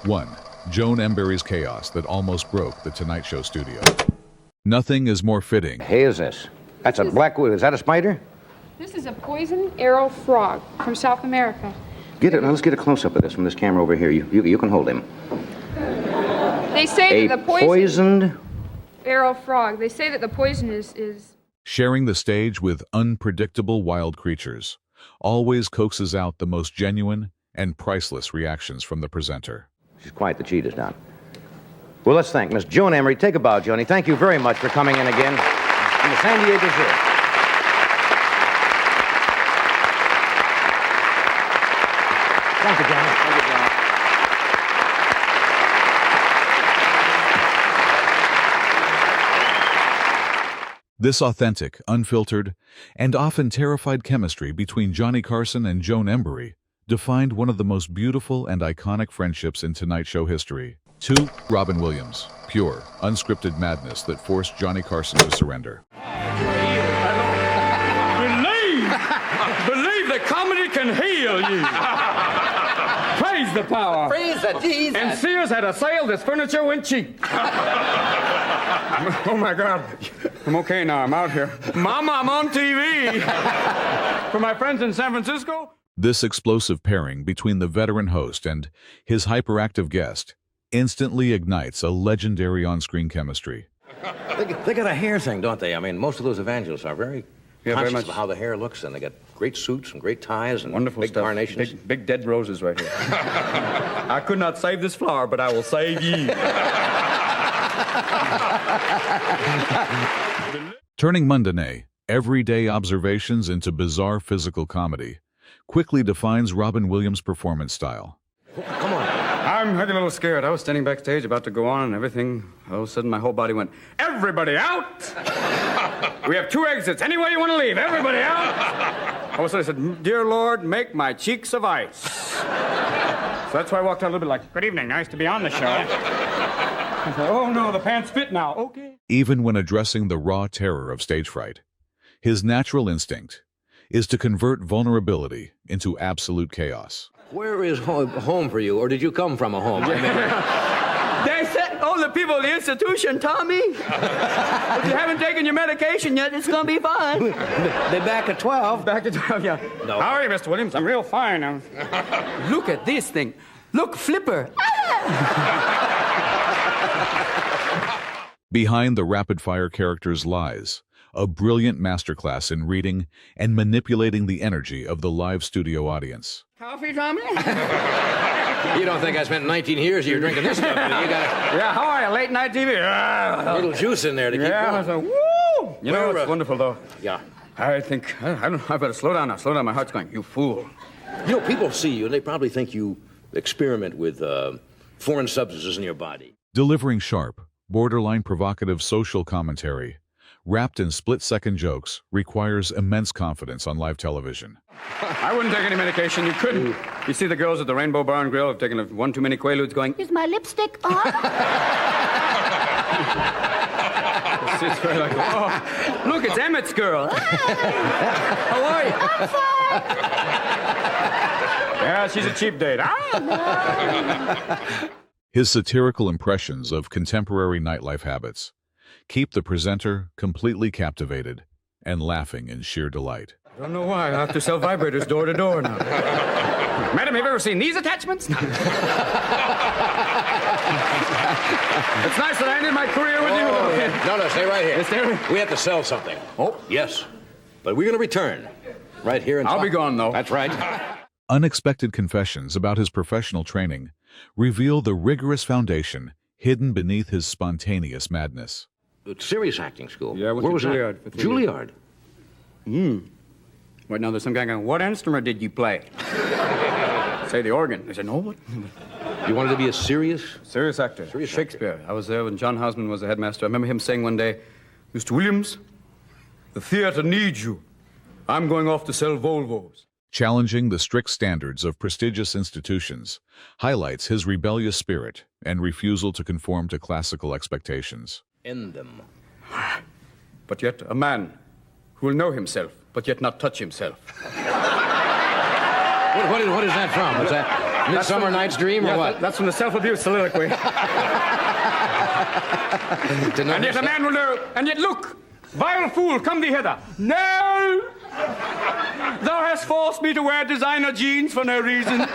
1. Joan Embery's chaos that almost broke the Tonight Show studio. Nothing is more fitting. Hey, is this? That's a black widow. Is that a spider? This is a poison arrow frog from South America. Get it. Now let's get a close-up of this from this camera over here. You can hold him. They say that the poisoned arrow frog. They say that the poison is... Sharing the stage with unpredictable wild creatures always coaxes out the most genuine and priceless reactions from the presenter. She's quite the cheat, is not. Well, let's thank Miss Joan Embery. Take a bow, Joni. Thank you very much for coming in again from the San Diego Zoo. Thank you, Johnny. Thank you, Johnny. This authentic, unfiltered, and often terrified chemistry between Johnny Carson and Joan Embery defined one of the most beautiful and iconic friendships in Tonight Show history. 2. Robin Williams, pure, unscripted madness that forced Johnny Carson to surrender. Believe that comedy can heal you. Praise the power. Praise the Jesus. And Sears had a sale, this furniture went cheap. Oh my God. I'm okay now, I'm out here. Mama, I'm on TV. For my friends in San Francisco. This explosive pairing between the veteran host and his hyperactive guest instantly ignites a legendary on-screen chemistry. They got a hair thing, don't they? I mean, most of those evangelists are very conscious much. of how the hair looks, and they got great suits and great ties and Wonderful big stuff. carnations. Big dead roses right here. I could not save this flower, but I will save ye. Turning mundane, everyday observations into bizarre physical comedy quickly defines Robin Williams' performance style. Come on. I'm a little scared. I was standing backstage about to go on and everything. All of a sudden, my whole body went, everybody out! We have 2 exits. Any way you want to leave, everybody out! All of a sudden, I said, dear Lord, make my cheeks of ice. So that's why I walked out a little bit like, good evening, nice to be on the show. I said, oh no, the pants fit now, okay. Even when addressing the raw terror of stage fright, his natural instinct is to convert vulnerability into absolute chaos. Where is home for you, or did you come from a home? I mean, They said, oh, the people of the institution, Tommy. If you haven't taken your medication yet, it's going to be fine. they back at 12. Back to 12, yeah. No. How are you, Mr. Williams? I'm real fine. Look at this thing. Look, Flipper. Behind the rapid-fire character's lies, a brilliant masterclass in reading and manipulating the energy of the live studio audience. Coffee, Tommy? You don't think I spent 19 years here drinking this stuff? You got Yeah, how are you? Late night TV? a little juice in there to keep Yeah, going. so, woo! You know, it's wonderful, though. Yeah. I think, I don't know, I better slow down now. Slow down, my heart's going, you fool. You know, people see you, and they probably think you experiment with foreign substances in your body. Delivering sharp, borderline provocative social commentary, wrapped in split-second jokes, requires immense confidence on live television. I wouldn't take any medication. You couldn't. You see the girls at the Rainbow Bar and Grill have taken one too many Quaaludes going, Is my lipstick on? it's very like, oh, look, it's Emmett's girl. How are you? I'm fine. Yeah, she's a cheap date. His satirical impressions of contemporary nightlife habits keep the presenter completely captivated and laughing in sheer delight. I don't know why. I have to sell vibrators door to door now. Madam, have you ever seen these attachments? It's nice that I ended my career with you. No, stay right here. Stay right- We have to sell something. Oh? Yes. But we're going to return right here and I'll be gone, though. That's right. Unexpected confessions about his professional training reveal the rigorous foundation hidden beneath his spontaneous madness. Serious acting school. Yeah, I went Where to was Juilliard for that? 3 years. Juilliard. Right now, there's some guy going, what instrument did you play? Say the organ. I said, no, what? You wanted to be a serious? Serious actor. Serious Shakespeare. I was there when John Houseman was the headmaster. I remember him saying one day, Mr. Williams, the theater needs you. I'm going off to sell Volvos. Challenging the strict standards of prestigious institutions highlights his rebellious spirit and refusal to conform to classical expectations. End them. But yet a man who will know himself, but yet not touch himself. What is that from? Was that Midsummer Night's Dream, or what? That's from the self-abuse soliloquy. And yet a man will know, and yet look, vile fool, come thee hither. No! Thou hast forced me to wear designer jeans for no reason.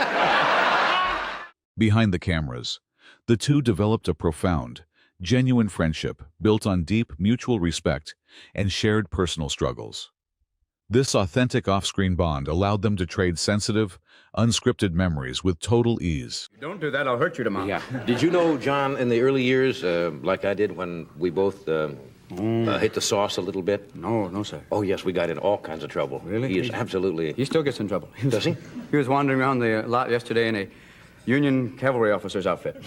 Behind the cameras, the two developed a profound, genuine friendship built on deep mutual respect and shared personal struggles. This authentic off-screen bond allowed them to trade sensitive, unscripted memories with total ease. Don't do that, I'll hurt you tomorrow. Yeah. Did you know John in the early years, like I did when we both hit the sauce a little bit? No, sir. Oh, yes, we got in all kinds of trouble. Really? He is absolutely... He still gets in trouble. Does he? He was wandering around the lot yesterday in a Union cavalry officer's outfit.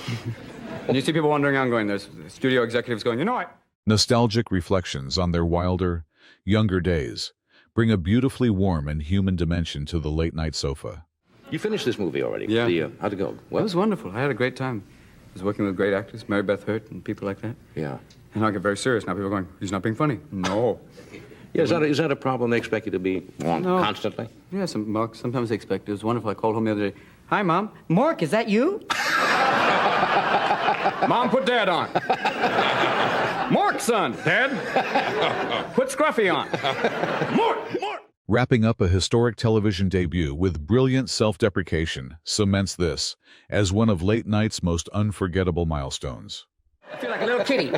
And you see people wandering around going, there's studio executives going, you know what? Nostalgic reflections on their wilder, younger days bring a beautifully warm and human dimension to the late-night sofa. You finished this movie already? Yeah. How'd it go? It was wonderful. I had a great time. I was working with great actors, Mary Beth Hurt and people like that. Yeah. And I get very serious now. People are going, he's not being funny. No. Yeah, is that a problem they expect you to be on constantly? Yeah, sometimes they expect it. It was wonderful. I called home the other day. Hi, Mom. Mark, is that you? Mom, put Dad on. Mark, son. Dad. Put Scruffy on. Mark. Wrapping up a historic television debut with brilliant self-deprecation cements this as one of late night's most unforgettable milestones. I feel like a little kitty.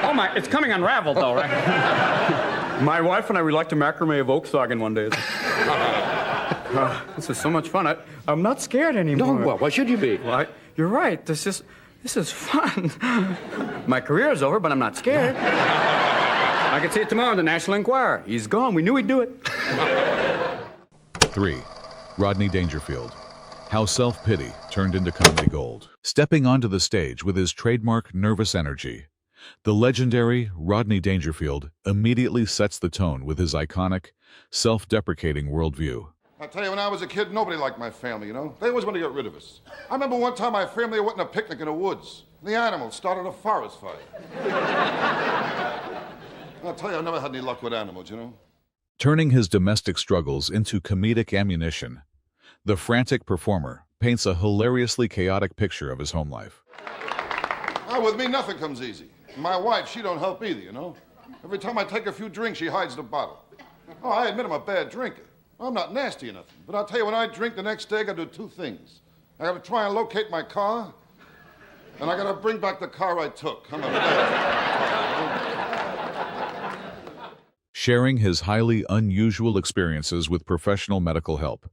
Oh, my, it's coming unraveled, though, right? My wife and I, we like to macrame a Volkswagen one day. This is so much fun. I'm not scared anymore. No, well, why should you be? Well, you're right. This is fun. My career is over, but I'm not scared. I can see it tomorrow in the National Enquirer. He's gone. We knew he'd do it. 3. Rodney Dangerfield. How self-pity turned into comedy gold. Stepping onto the stage with his trademark nervous energy, the legendary Rodney Dangerfield immediately sets the tone with his iconic, self-deprecating worldview. I tell you, when I was a kid, nobody liked my family, you know? They always wanted to get rid of us. I remember one time my family went on a picnic in the woods. The animals started a forest fire. I'll tell you, I never had any luck with animals, you know? Turning his domestic struggles into comedic ammunition, the frantic performer paints a hilariously chaotic picture of his home life. With me, nothing comes easy. My wife, she don't help either, you know? Every time I take a few drinks, she hides the bottle. Oh, I admit I'm a bad drinker. I'm not nasty or nothing. But I'll tell you, when I drink the next day, I gotta do two things. I gotta try and locate my car, and I gotta bring back the car I took. I'm a bad... Sharing his highly unusual experiences with professional medical help,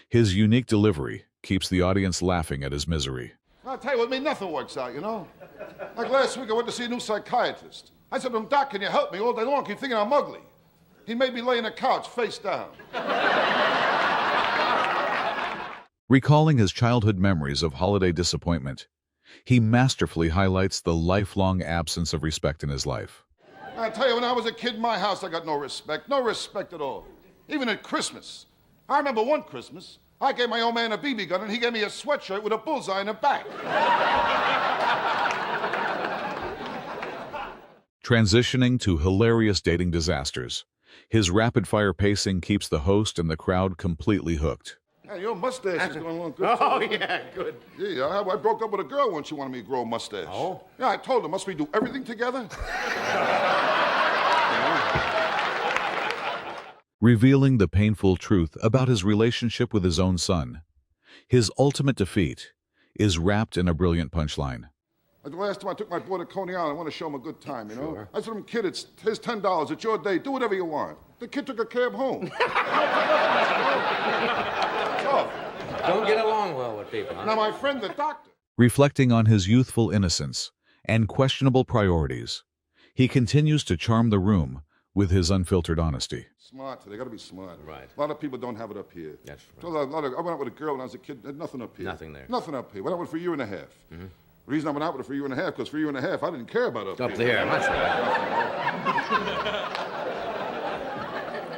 his unique delivery keeps the audience laughing at his misery. I'll tell you, with me, nothing works out, you know? Like last week, I went to see a new psychiatrist. I said to him, Doc, can you help me? All day long, I keep thinking I'm ugly. He made me lay in a couch, face down. Recalling his childhood memories of holiday disappointment, he masterfully highlights the lifelong absence of respect in his life. I tell you, when I was a kid in my house, I got no respect at all. Even at Christmas. I remember one Christmas, I gave my old man a BB gun, and he gave me a sweatshirt with a bullseye in the back. Transitioning to hilarious dating disasters, his rapid-fire pacing keeps the host and the crowd completely hooked. Hey, your mustache is going along good. Oh, yeah, good. Yeah, I broke up with a girl once. She wanted me to grow a mustache. Oh? Yeah, I told her, must we do everything together? Revealing the painful truth about his relationship with his own son, his ultimate defeat is wrapped in a brilliant punchline. Like the last time I took my boy to Coney Island, I want to show him a good time, you know? Sure. I said to him, kid, it's here's $10. It's your day. Do whatever you want. The kid took a cab home. Don't get along well with people, huh? Now, my friend, the doctor. Reflecting on his youthful innocence and questionable priorities, he continues to charm the room with his unfiltered honesty. Smart. They got to be smart. Right. A lot of people don't have it up here. That's right. So I went out with a girl when I was a kid. Had nothing up here. Nothing there. Nothing up here. Went out with her for a year and a half. Mm-hmm. The reason I went out with her for a year and a half, because for a year and a half, I didn't care about up there. That's right.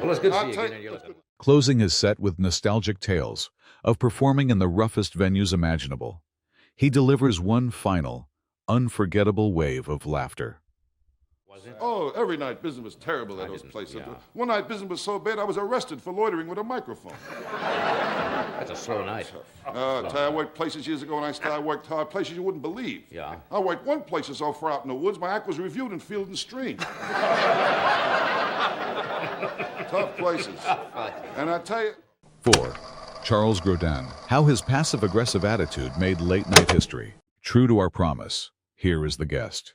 Well, it's good to see you again. Closing his set with nostalgic tales of performing in the roughest venues imaginable, he delivers one final, unforgettable wave of laughter. Oh, every night business was terrible at those places. Yeah. One night business was so bad I was arrested for loitering with a microphone. That's a slow night. Tell you, I worked places years ago when I started. I worked hard, places you wouldn't believe. Yeah. I worked one place so far out in the woods, my act was reviewed in Field and Stream. Tough places. And I tell you... 4. Charles Grodin. How his passive-aggressive attitude made late-night history. True to our promise, here is the guest.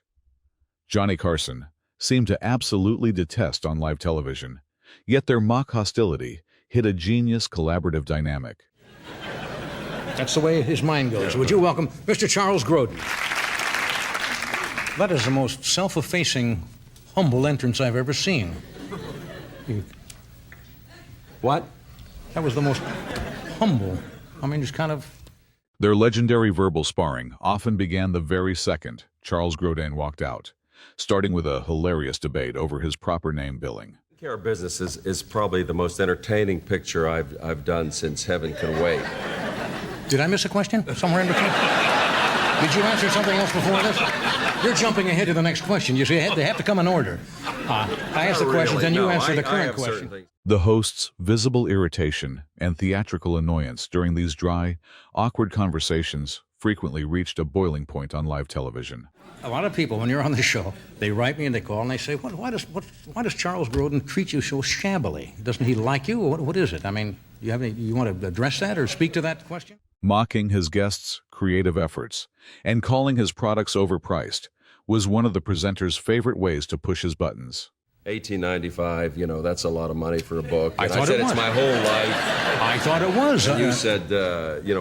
Johnny Carson seemed to absolutely detest on live television, yet their mock hostility hid a genius collaborative dynamic. That's the way his mind goes. Would you welcome Mr. Charles Grodin? That is the most self-effacing, humble entrance I've ever seen. What? That was the most humble. I mean, just kind of... Their legendary verbal sparring often began the very second Charles Grodin walked out, starting with a hilarious debate over his proper name billing. Care business is probably the most entertaining picture I've done since Heaven Can Wait. Did I miss a question somewhere in between? Did you answer something else before this? You're jumping ahead to the next question. You see, they have to come in order. I asked the questions, and you answer the current question. The host's visible irritation and theatrical annoyance during these dry, awkward conversations frequently reached a boiling point on live television. A lot of people, when you're on the show, they write me and they call and they say, why does Charles Grodin treat you so shabbily? Doesn't he like you? What is it? I mean, you want to address that or speak to that question? Mocking his guests' creative efforts and calling his products overpriced was one of the presenter's favorite ways to push his buttons. $18.95, that's a lot of money for a book. I said it was. It's my whole life. I thought it was. And you said,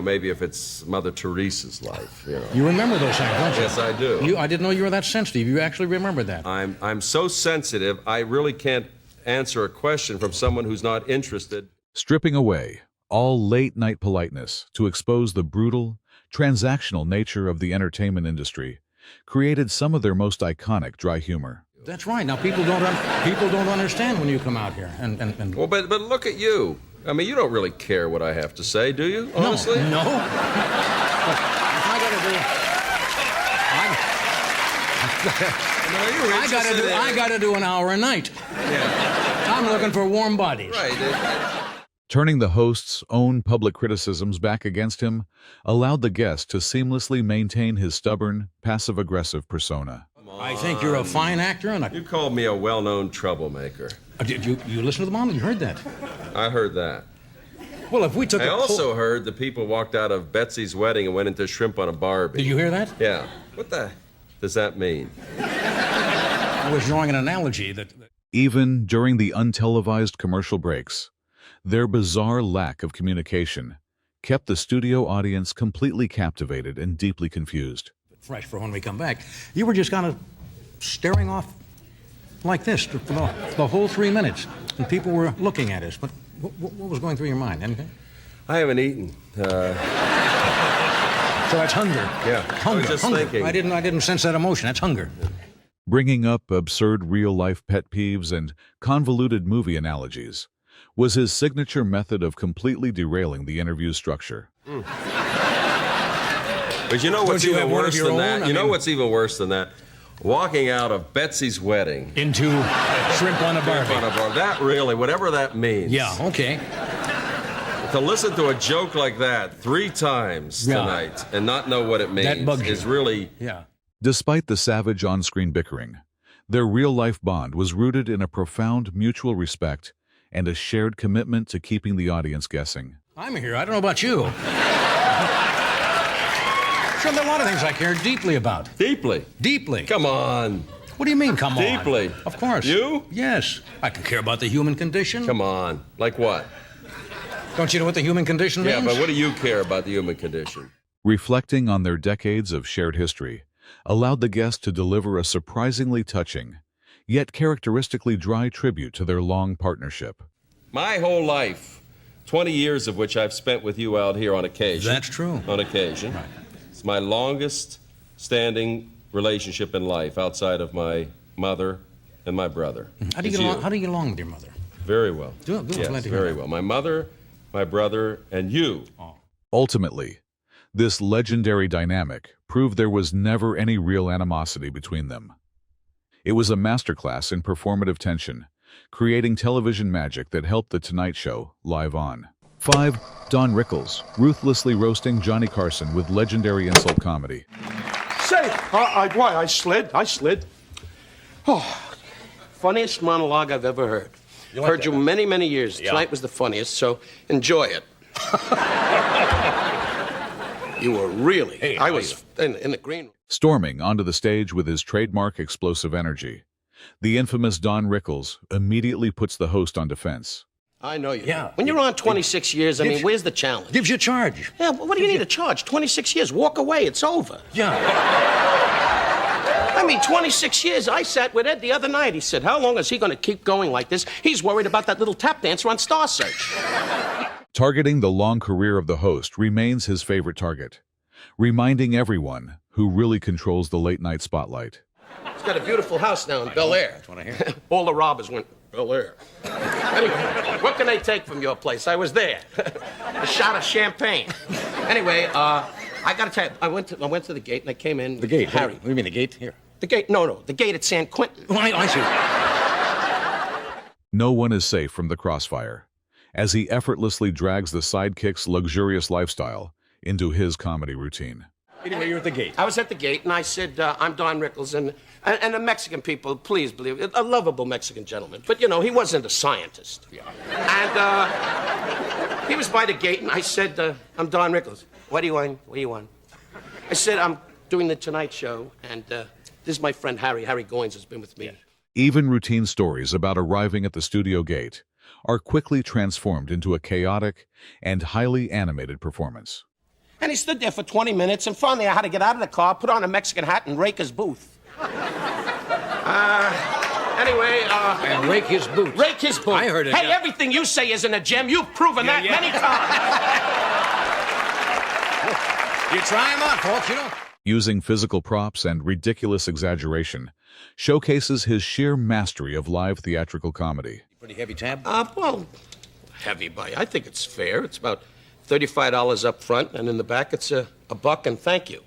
maybe if it's Mother Teresa's life, You remember those things, don't you? Yes, I do. I didn't know you were that sensitive. You actually remember that. I'm so sensitive, I really can't answer a question from someone who's not interested. Stripping away all late-night politeness to expose the brutal, transactional nature of the entertainment industry created some of their most iconic dry humor. That's right. Now, people don't understand when you come out here. And Well, but look at you. I mean, you don't really care what I have to say, do you, honestly? No. I got to do an hour a night. Yeah. I'm looking for warm bodies. Right. Turning the host's own public criticisms back against him allowed the guest to seamlessly maintain his stubborn, passive-aggressive persona. I think you're a fine actor and You called me a well-known troublemaker. Did you listen to the mom? You heard that? I heard that. Well, if we took I also heard the people walked out of Betsy's wedding and went into Shrimp on a Barbie. Did you hear that? Yeah. What the does that mean? I was drawing an analogy that... Even during the untelevised commercial breaks, their bizarre lack of communication kept the studio audience completely captivated and deeply confused. Fresh for when we come back. You were just kind of staring off like this for the whole 3 minutes, and people were looking at us. But what was going through your mind? Anything? I haven't eaten. So that's hunger. Yeah. Hunger. I was just hunger. thinking. I didn't sense that emotion. That's hunger. Bringing up absurd real-life pet peeves and convoluted movie analogies was his signature method of completely derailing the interview structure. But you know what's Don't you even have one of worse your than own? that? I You know mean- what's even worse than that? Walking out of Betsy's wedding. Into Shrimp on a Barbie. That really, whatever that means. Yeah, okay. To listen to a joke like that 3 times tonight and not know what it means bugs you. is really... Yeah. Despite the savage on-screen bickering, their real-life bond was rooted in a profound mutual respect and a shared commitment to keeping the audience guessing. I'm here. I don't know about you. Sure, there are a lot of things I care deeply about. Deeply? Deeply. Come on. What do you mean, come on? Deeply. Of course. You? Yes. I can care about the human condition. Come on. Like what? Don't you know what the human condition means? Yeah, but what do you care about the human condition? Reflecting on their decades of shared history allowed the guest to deliver a surprisingly touching, yet characteristically dry tribute to their long partnership. My whole life, 20 years of which I've spent with you out here on occasion. That's true. On occasion. Right. It's my longest standing relationship in life outside of my mother and my brother. How do you get along with your mother? Very well. Glad Yes, to hear very that. well. My mother, my brother, and you. Ultimately, this legendary dynamic proved there was never any real animosity between them. It was a masterclass in performative tension, creating television magic that helped The Tonight Show live on. 5. Don Rickles, ruthlessly roasting Johnny Carson with legendary insult comedy. Say, I slid. Oh, funniest monologue I've ever heard. Heard you many, many years. Yeah. Tonight was the funniest, so enjoy it. You were really. Hey, I was in the green room. Storming onto the stage with his trademark explosive energy, the infamous Don Rickles immediately puts the host on defense. I know you. Yeah. When you're on 26 years, I mean, where's the challenge? Gives you a charge. Yeah, well, what do you need a charge? 26 years. Walk away. It's over. Yeah. I mean, 26 years. I sat with Ed the other night. He said, how long is he going to keep going like this? He's worried about that little tap dancer on Star Search. Targeting the long career of the host remains his favorite target, reminding everyone who really controls the late-night spotlight. He's got a beautiful house now in Bel Air. That's what I hear. All the robbers went Bel Air. Anyway, what can I take from your place? I was there. A shot of champagne. Anyway, I got to tell you, I went to the gate and I came in. The gate? Harry. What do you mean, the gate? Here. The gate? No, the gate at San Quentin. Oh, I see. No one is safe from the crossfire, as he effortlessly drags the sidekick's luxurious lifestyle into his comedy routine. Anyway, you're at the gate. I was at the gate and I said, I'm Don Rickles, and the Mexican people, please believe it, a lovable Mexican gentleman. But, you know, he wasn't a scientist. Yeah. And he was by the gate and I said, I'm Don Rickles. What do you want? What do you want? I said, I'm doing the Tonight Show, and this is my friend Harry. Harry Goins has been with me. Even routine stories about arriving at the studio gate are quickly transformed into a chaotic and highly animated performance. And he stood there for 20 minutes, and finally I had to get out of the car, put on a Mexican hat, and rake his booth. Anyway, And rake his boots. rake his booth. I heard it, Hey, yeah. everything you say isn't a gem. You've proven that many times. You try them on, folks. You don't. Using physical props and ridiculous exaggeration, showcases his sheer mastery of live theatrical comedy. Pretty heavy tab? Well, heavy buy. I think it's fair. It's about $35 up front, and in the back it's a buck and thank you.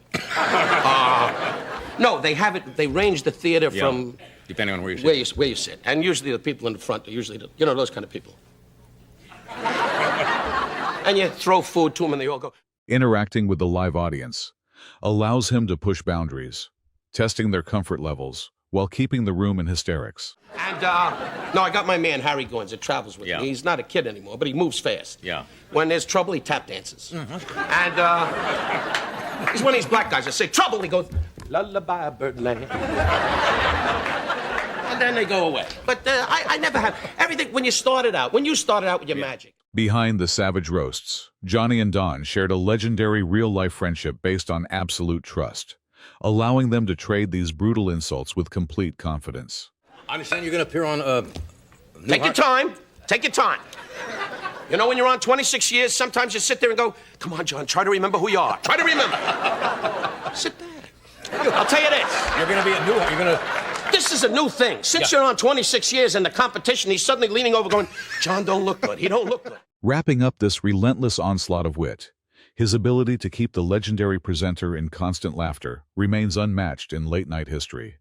No, they have it. They range the theater from Depending on where you sit. where you sit, and usually the people in the front are usually those kind of people. And you throw food to them, and they all go. Interacting with the live audience allows him to push boundaries, testing their comfort levels while keeping the room in hysterics. And no, I got my man Harry Goins that travels with me. He's not a kid anymore, but he moves fast. Yeah. When there's trouble, he tap dances. And he's one of these black guys that say trouble. He goes lullaby birdland. And then they go away. But I never had everything when you started out with your magic. Behind the savage roasts, Johnny and Don shared a legendary real-life friendship based on absolute trust, allowing them to trade these brutal insults with complete confidence. I understand you're going to appear on Take your time. Take your time. You know, when you're on 26 years, sometimes you sit there and go, come on, John, try to remember who you are. Try to remember. Sit back. I'll tell you this. You're going to be a new... You're going to... This is a new thing. Since you're on 26 years in the competition, he's suddenly leaning over going, John don't look good. He don't look good. Wrapping up this relentless onslaught of wit, his ability to keep the legendary presenter in constant laughter remains unmatched in late-night history.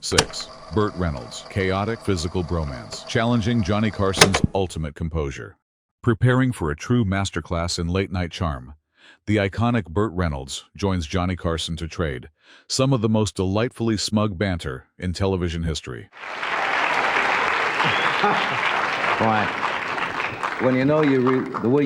6. Burt Reynolds, chaotic physical bromance, challenging Johnny Carson's ultimate composure. Preparing for a true masterclass in late-night charm, the iconic Burt Reynolds joins Johnny Carson to trade some of the most delightfully smug banter in television history. Why, when you know the way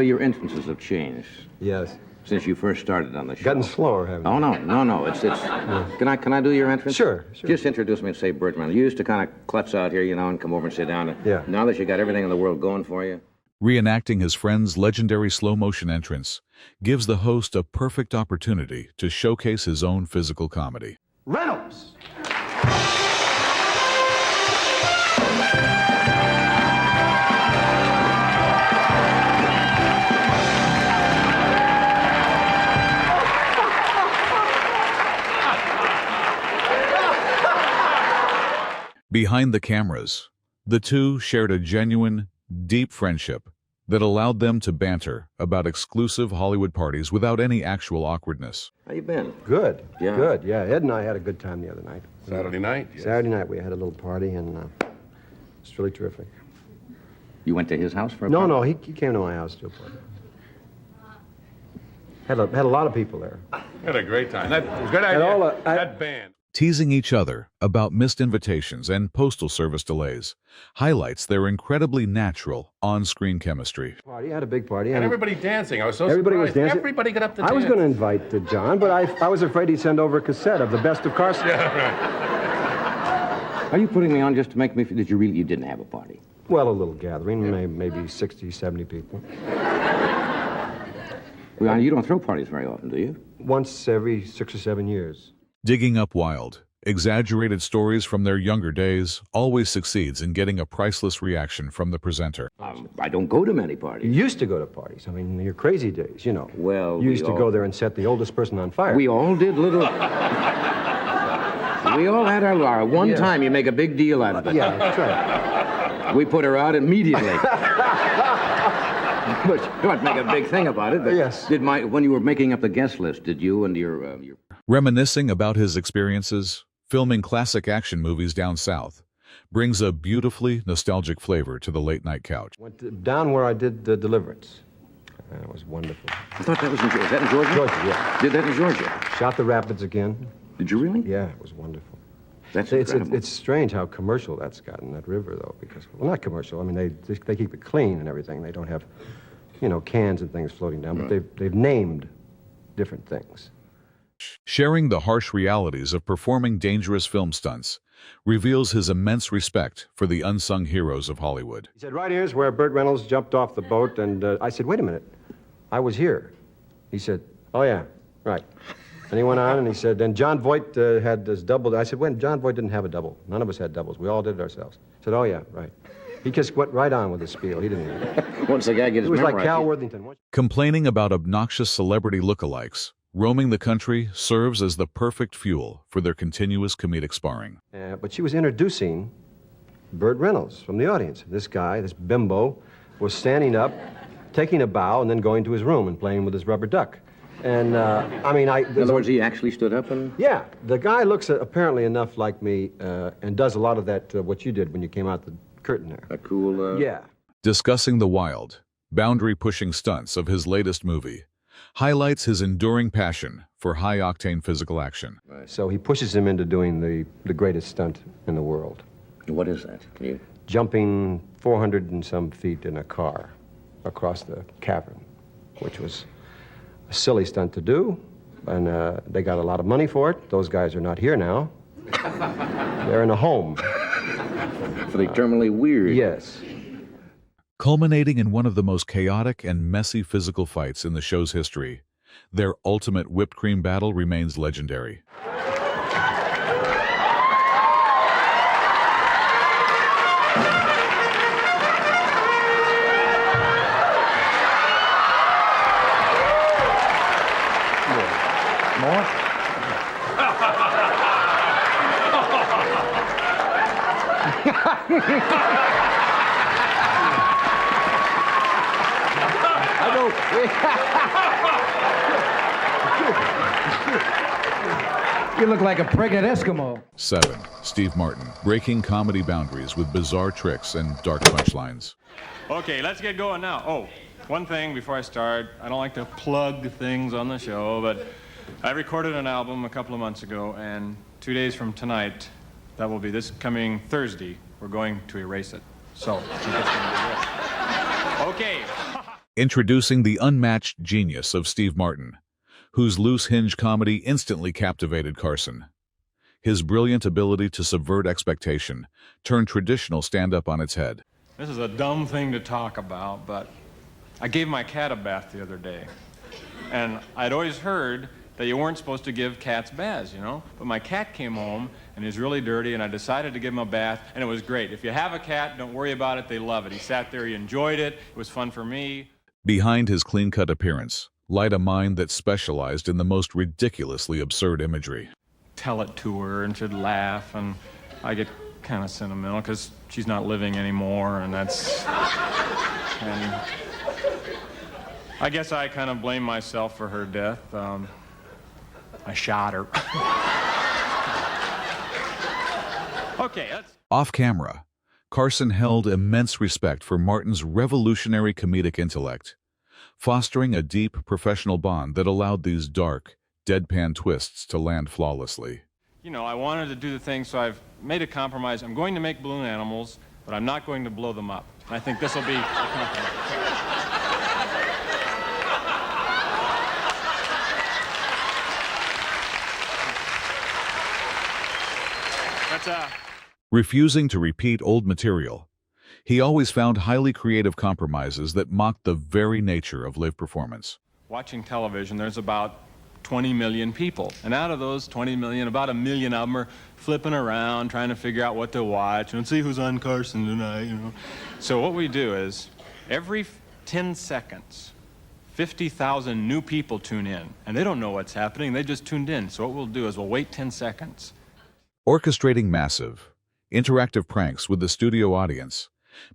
your entrances have changed. Yes. Since you first started on the show. Gotten slower, haven't you? Oh, no. It's Can I do your entrance? Sure. Just introduce me and say Burt Reynolds. You used to kind of klutz out here, and come over and sit down. Yeah. Now that you got everything in the world going for you. Reenacting his friend's legendary slow-motion entrance gives the host a perfect opportunity to showcase his own physical comedy. Reynolds. Behind the cameras, the two shared a genuine, deep friendship that allowed them to banter about exclusive Hollywood parties without any actual awkwardness. How you been? Good. Yeah. Good, yeah. Ed and I had a good time the other night. Saturday night? Yes. Saturday night we had a little party, and it's really terrific. You went to his house for a No, party? no, he came to my house to a party. Had a lot of people there. Had a great time. That was a good idea. And all That band. Teasing each other about missed invitations and postal service delays highlights their incredibly natural on-screen chemistry. party. I had a big party. And everybody dancing. I was so Everybody was surprised. dancing. Everybody got up to I dance. was going to invite John, but I was afraid he'd send over a cassette of the best of Carson. Yeah, right. Are you putting me on just to make me feel... You didn't have a party? Well, a little gathering, maybe 60, 70 people. Well, you don't throw parties very often, do you? Once every 6 or 7 years. Digging up wild, exaggerated stories from their younger days always succeeds in getting a priceless reaction from the presenter. I don't go to many parties. You used to go to parties. I mean, in your crazy days, you know. Well, you used to go there and set the oldest person on fire. We all did little... We all had our one time you make a big deal out of it. Yeah, that's right. We put her out immediately. But you don't make a big thing about it. But yes. When you were making up the guest list, did you and your... Reminiscing about his experiences, filming classic action movies down south, brings a beautifully nostalgic flavor to the late-night couch. Went down where I did Deliverance. It was wonderful. I thought that was in Georgia. Is that in Georgia? Georgia, yeah. Did that in Georgia? Shot the Rapids again. Did you really? Yeah, it was wonderful. That's incredible. It's strange how commercial that's gotten, that river, though, because, well, not commercial. I mean, they keep it clean and everything. They don't have, cans and things floating down, but they've named different things. Sharing the harsh realities of performing dangerous film stunts reveals his immense respect for the unsung heroes of Hollywood. He said, right here's where Burt Reynolds jumped off the boat, and I said, wait a minute, I was here. He said, oh, yeah, right. And he went on, and he said, and John Voight had this double. I said, when? John Voight didn't have a double. None of us had doubles. We all did it ourselves. He said, oh, yeah, right. He just went right on with his spiel. He didn't even... Once the guy gets It was like memorized, Cal Worthington. Complaining about obnoxious celebrity lookalikes, roaming the country serves as the perfect fuel for their continuous comedic sparring. But she was introducing Burt Reynolds from the audience. This guy, this bimbo, was standing up, taking a bow, and then going to his room and playing with his rubber duck. And, In other words, he actually stood up and... Yeah, the guy looks apparently enough like me and does a lot of that, what you did when you came out the curtain there. A cool... Yeah. Discussing the wild, boundary-pushing stunts of his latest movie highlights his enduring passion for high-octane physical action. Right. So he pushes him into doing the greatest stunt in the world. What is that? Jumping 400 and some feet in a car across the cavern, which was a silly stunt to do, and they got a lot of money for it. Those guys are not here now. They're in a home. For the terminally weird. Yes. Culminating in one of the most chaotic and messy physical fights in the show's history, their ultimate whipped cream battle remains legendary. You look like a pregnant Eskimo. 7. Steve Martin, breaking comedy boundaries with bizarre tricks and dark punchlines. Okay, let's get going now. Oh, one thing before I start. I don't like to plug things on the show, but I recorded an album a couple of months ago, and 2 days from tonight, that will be this coming Thursday, we're going to erase it. So, okay. Introducing the unmatched genius of Steve Martin, whose loose hinge comedy instantly captivated Carson. His brilliant ability to subvert expectation turned traditional stand-up on its head. This is a dumb thing to talk about, but I gave my cat a bath the other day. And I'd always heard that you weren't supposed to give cats baths, But my cat came home, and he was really dirty, and I decided to give him a bath, and it was great. If you have a cat, don't worry about it. They love it. He sat there, he enjoyed it. It was fun for me. Behind his clean-cut appearance lied a mind that specialized in the most ridiculously absurd imagery. Tell it to her, and she'd laugh, and I get kind of sentimental because she's not living anymore, and that's... And I guess I kind of blame myself for her death. I shot her. Okay, that's... Off camera, Carson held immense respect for Martin's revolutionary comedic intellect, fostering a deep professional bond that allowed these dark, deadpan twists to land flawlessly. You know, I wanted to do the thing, so I've made a compromise. I'm going to make balloon animals, but I'm not going to blow them up. And I think this will be a compromise. Refusing to repeat old material, he always found highly creative compromises that mocked the very nature of live performance. Watching television, there's about 20 million people. And out of those 20 million, about 1 million of them are flipping around, trying to figure out what to watch and see who's on Carson tonight, you know. So what we do is, every 10 seconds, 50,000 new people tune in. And they don't know what's happening, they just tuned in. So what we'll do is we'll wait 10 seconds. Orchestrating massive, interactive pranks with the studio audience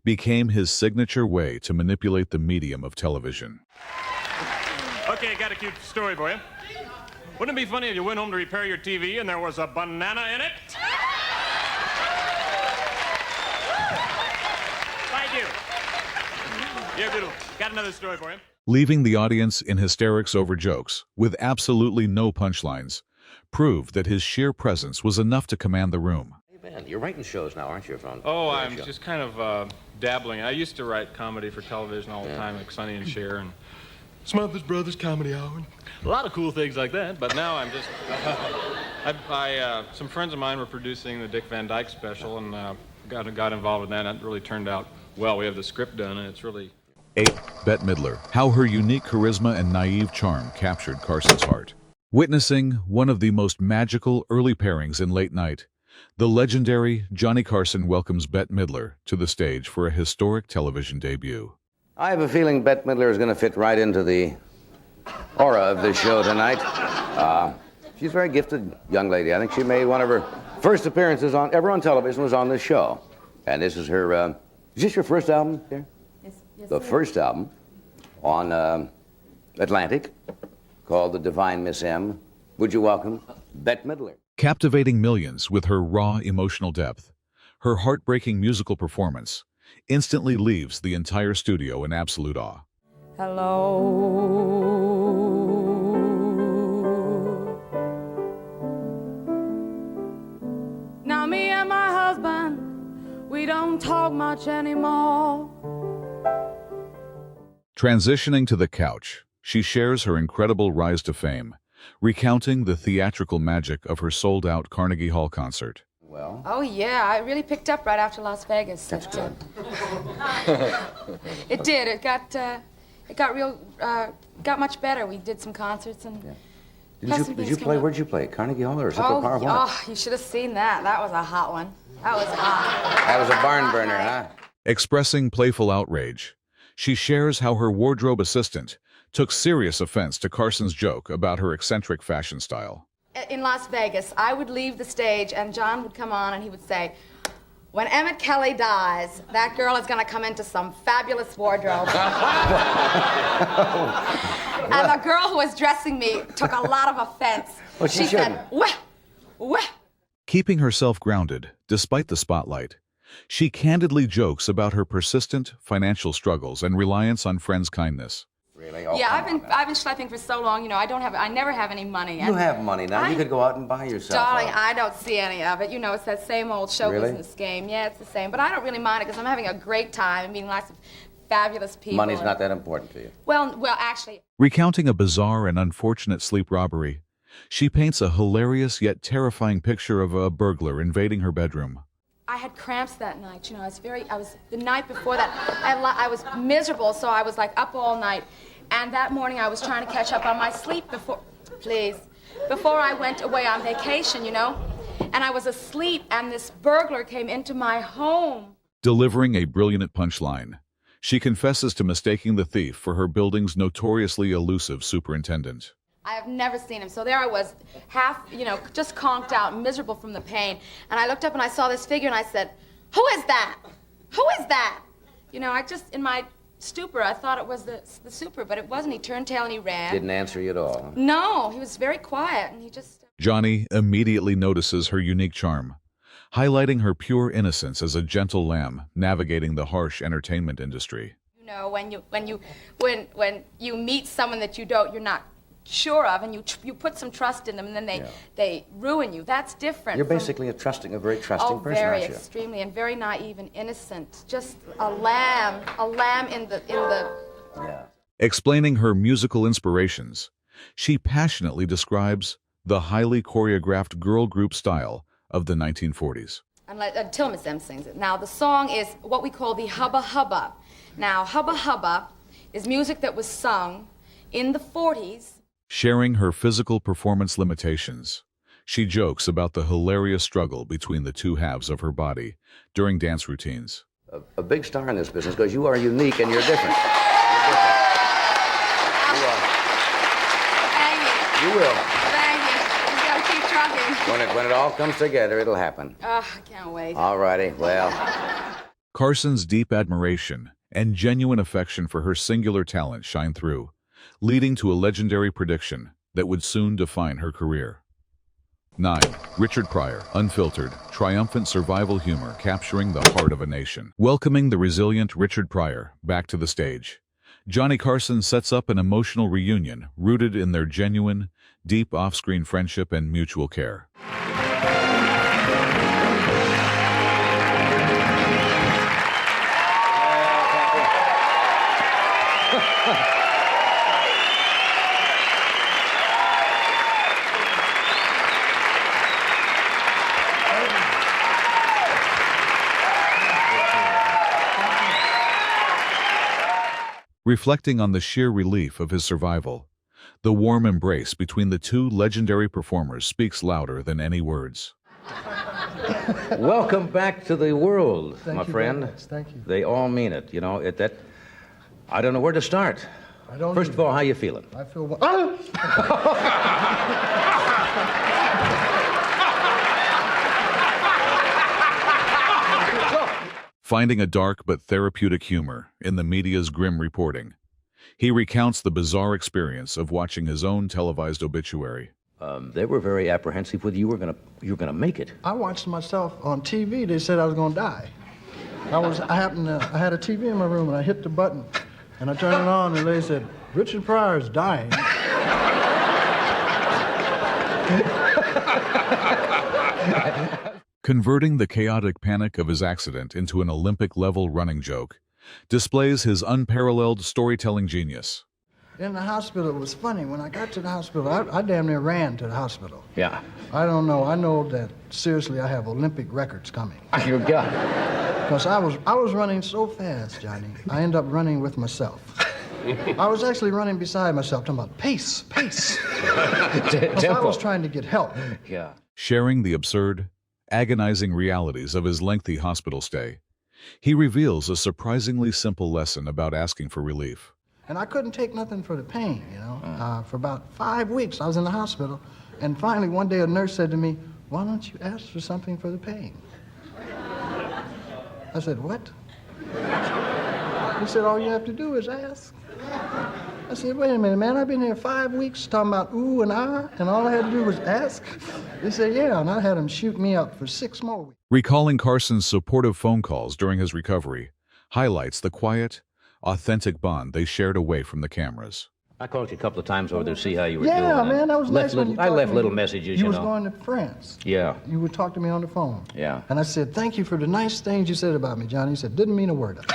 became his signature way to manipulate the medium of television. Okay, got a cute story for you. Wouldn't it be funny if you went home to repair your TV and there was a banana in it? Thank you. You're beautiful. Got another story for you. Leaving the audience in hysterics over jokes, with absolutely no punchlines, proved that his sheer presence was enough to command the room. Hey, Ben, you're writing shows now, aren't you? Oh, I'm just kind of dabbling. I used to write comedy for television all the time, like Sonny and Cher and Smothers Brothers Comedy Hour. A lot of cool things like that, but now I'm just... some friends of mine were producing the Dick Van Dyke special, and got involved with that, and it really turned out well. We have the script done, and it's really... 8. Bette Midler. How her unique charisma and naive charm captured Carson's heart. Witnessing one of the most magical early pairings in late night, the legendary Johnny Carson welcomes Bette Midler to the stage for a historic television debut. I have a feeling Bette Midler is going to fit right into the aura of this show tonight. She's a very gifted young lady. I think she made one of her first appearances ever on television was on this show. And this is her, is this your first album, dear? Yes, the first album on Atlantic, called The Divine Miss M. Would you welcome Bette Midler? Captivating millions with her raw emotional depth, her heartbreaking musical performance instantly leaves the entire studio in absolute awe. Hello. Now me and my husband, we don't talk much anymore. Transitioning to the couch, she shares her incredible rise to fame, recounting the theatrical magic of her sold-out Carnegie Hall concert. Well? Oh, yeah. I really picked up right after Las Vegas. That's good. It did. It got much better. We did some concerts and... Yeah. Did you play, where'd you play? Carnegie Hall or Central Park? Oh, you should have seen that. That was a hot one. That was hot. That was a barn burner, huh? Expressing playful outrage, she shares how her wardrobe assistant took serious offense to Carson's joke about her eccentric fashion style. In Las Vegas, I would leave the stage and John would come on and he would say, when Emmett Kelly dies, that girl is going to come into some fabulous wardrobe. And the girl who was dressing me took a lot of offense. Well, she said, wah. Keeping herself grounded, despite the spotlight, she candidly jokes about her persistent financial struggles and reliance on friends' kindness. Really? Oh, yeah, I've been schlepping for so long, you know, I never have any money. You have money now. You could go out and buy yourself. Darling, I don't see any of it. You know, it's that same old show business game. Yeah, it's the same. But I don't really mind it because I'm having a great time and meeting lots of fabulous people. Money's not that important to you. Well, actually. Recounting a bizarre and unfortunate sleep robbery, she paints a hilarious yet terrifying picture of a burglar invading her bedroom. I had cramps that night, you know, the night before that, I was miserable, so I was like up all night. And that morning I was trying to catch up on my sleep before I went away on vacation, you know. And I was asleep and this burglar came into my home. Delivering a brilliant punchline, she confesses to mistaking the thief for her building's notoriously elusive superintendent. I have never seen him. So there I was, half, you know, just conked out, miserable from the pain. And I looked up and I saw this figure and I said, who is that? Who is that? You know, I just, in my stupor, I thought it was the super, but it wasn't. He turned tail and he ran. Didn't answer you at all? No, he was very quiet and he just... Johnny immediately notices her unique charm, highlighting her pure innocence as a gentle lamb navigating the harsh entertainment industry. You know, when you meet someone that you're not sure of, and you put some trust in them, and then they ruin you. That's different. You're basically a very trusting person, very aren't you? extremely, and very naive and innocent. Just a lamb in the. Yeah. Explaining her musical inspirations, she passionately describes the highly choreographed girl group style of the 1940s. Until Miss M sings it. Now, the song is what we call the Hubba Hubba. Now, Hubba Hubba is music that was sung in the 40s. Sharing her physical performance limitations, she jokes about the hilarious struggle between the two halves of her body during dance routines. A big star in this business because you are unique and you're different. Thank you. You will. Thank you. You gotta keep trucking. When it all comes together, it'll happen. I can't wait. All righty, well. Carson's deep admiration and genuine affection for her singular talent shine through, leading to a legendary prediction that would soon define her career. 9. Richard Pryor, unfiltered, triumphant survival humor capturing the heart of a nation. Welcoming the resilient Richard Pryor back to the stage, Johnny Carson sets up an emotional reunion rooted in their genuine, deep off-screen friendship and mutual care. Reflecting on the sheer relief of his survival, the warm embrace between the two legendary performers speaks louder than any words. Welcome back to the world, my friend. Thank you. They all mean it. You know, I don't know where to start. First of all, how you feeling? I feel Finding a dark but therapeutic humor in the media's grim reporting, he recounts the bizarre experience of watching his own televised obituary. They were very apprehensive whether you were gonna make it. I watched myself on TV. They said I was gonna die. I had a TV in my room, and I hit the button, and I turned it on, and they said, "Richard Pryor's dying." Converting the chaotic panic of his accident into an Olympic-level running joke displays his unparalleled storytelling genius. In the hospital, it was funny. When I got to the hospital, I damn near ran to the hospital. Yeah. I don't know. I know that, seriously, I have Olympic records coming. You got Because I was running so fast, Johnny, I ended up running with myself. I was actually running beside myself, talking about pace. Because I was trying to get help. Yeah. Sharing the absurd, agonizing realities of his lengthy hospital stay, he reveals a surprisingly simple lesson about asking for relief. And I couldn't take nothing for the pain, you know. For about 5 weeks, I was in the hospital, and finally one day a nurse said to me, "Why don't you ask for something for the pain?" I said, "What?" He said, "All you have to do is ask." I said, "Wait a minute, man, I've been here 5 weeks talking about ooh and ah, and all I had to do was ask?" He said, "Yeah," and I had him shoot me up for 6 more weeks. Recalling Carson's supportive phone calls during his recovery highlights the quiet, authentic bond they shared away from the cameras. I called you a couple of times over there to see how you were doing. Yeah, man, that was nice when you I left talked to little me. messages, You you was know. going to France. Yeah. You would talk to me on the phone. Yeah. And I said, "Thank you for the nice things you said about me, Johnny." He said, "Didn't mean a word of it."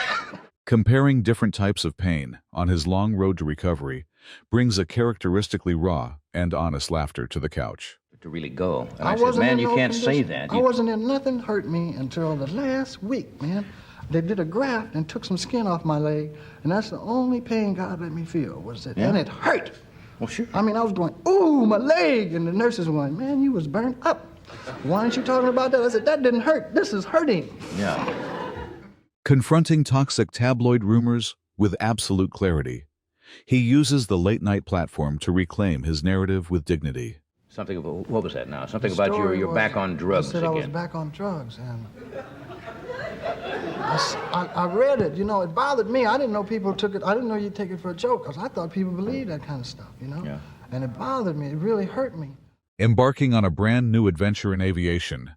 Comparing different types of pain on his long road to recovery brings a characteristically raw and honest laughter to the couch. To really go. And I said, wasn't man, in you no can't say condition. that. I wasn't in nothing hurt me until the last week, man. They did a graft and took some skin off my leg, and that's the only pain God let me feel was that. Yeah. And it hurt. Well, sure. I mean, I was going, "Ooh, my leg," and the nurses were going, "Man, you was burnt up. Why aren't you talking about that?" I said, "That didn't hurt. This is hurting." Yeah. Confronting toxic tabloid rumors with absolute clarity, he uses the late-night platform to reclaim his narrative with dignity. Something about, what was that now? Something The about story you're was, back on drugs I said again. I was back on drugs, and I read it. You know, it bothered me. I didn't know people took it. I didn't know you'd take it for a joke, because I thought people believed that kind of stuff, you know? Yeah. And it bothered me. It really hurt me. Embarking on a brand new adventure in aviation,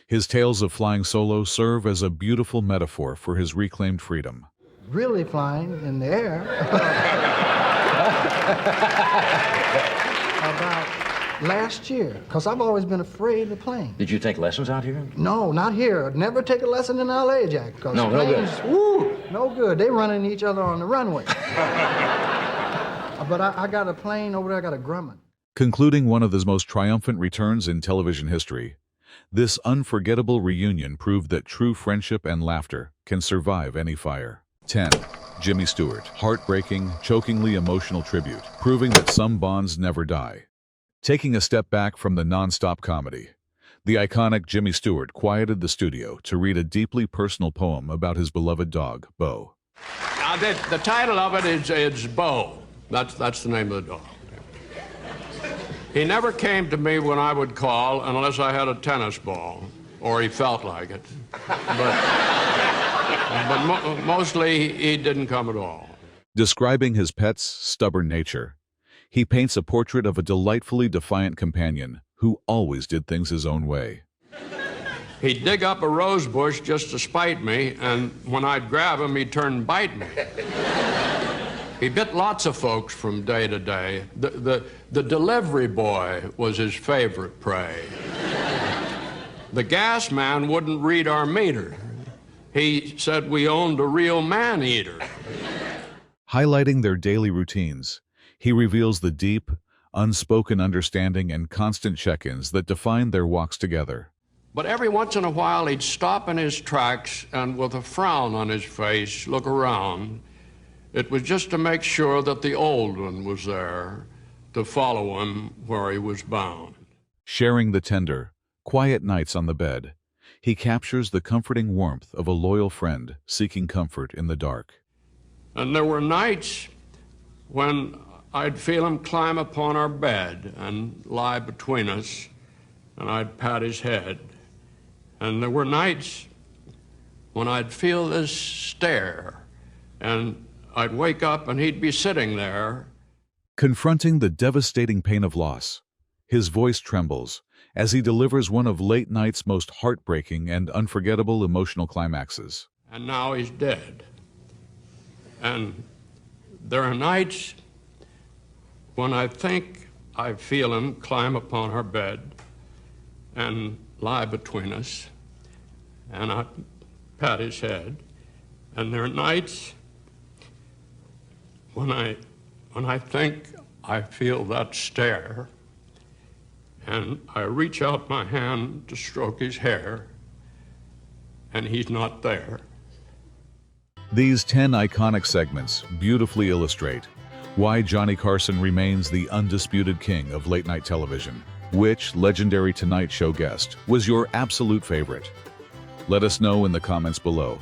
His tales of flying solo serve as a beautiful metaphor for his reclaimed freedom. Really flying in the air about last year, because I've always been afraid of planes. Did you take lessons out here? No, not here. Never take a lesson in L.A., Jack. No, no good. Woo, no good. They running each other on the runway. But I got a plane over there, I got a Grumman. Concluding one of his most triumphant returns in television history, this unforgettable reunion proved that true friendship and laughter can survive any fire. 10. Jimmy Stewart. Heartbreaking, chokingly emotional tribute, proving that some bonds never die. Taking a step back from the non-stop comedy, the iconic Jimmy Stewart quieted the studio to read a deeply personal poem about his beloved dog, Beau. The title of it is Beau. That's the name of the dog. He never came to me when I would call unless I had a tennis ball, or he felt like it. But mostly he didn't come at all. Describing his pet's stubborn nature, he paints a portrait of a delightfully defiant companion who always did things his own way. He'd dig up a rose bush just to spite me, and when I'd grab him, he'd turn and bite me. He bit lots of folks from day to day. The delivery boy was his favorite prey. The gas man wouldn't read our meter. He said we owned a real man-eater. Highlighting their daily routines, he reveals the deep, unspoken understanding and constant check-ins that define their walks together. But every once in a while, he'd stop in his tracks and with a frown on his face, look around. It was just to make sure that the old one was there to follow him where he was bound. Sharing the tender, quiet nights on the bed, he captures the comforting warmth of a loyal friend seeking comfort in the dark. And there were nights when I'd feel him climb upon our bed and lie between us, and I'd pat his head. And there were nights when I'd feel this stare, and I'd wake up and he'd be sitting there. Confronting the devastating pain of loss, his voice trembles as he delivers one of late night's most heartbreaking and unforgettable emotional climaxes. And now he's dead. And there are nights when I think I feel him climb upon our bed and lie between us, and I pat his head. And there are nights when I think I feel that stare, and I reach out my hand to stroke his hair, and he's not there. These 10 iconic segments beautifully illustrate why Johnny Carson remains the undisputed king of late-night television. Which legendary Tonight Show guest was your absolute favorite? Let us know in the comments below.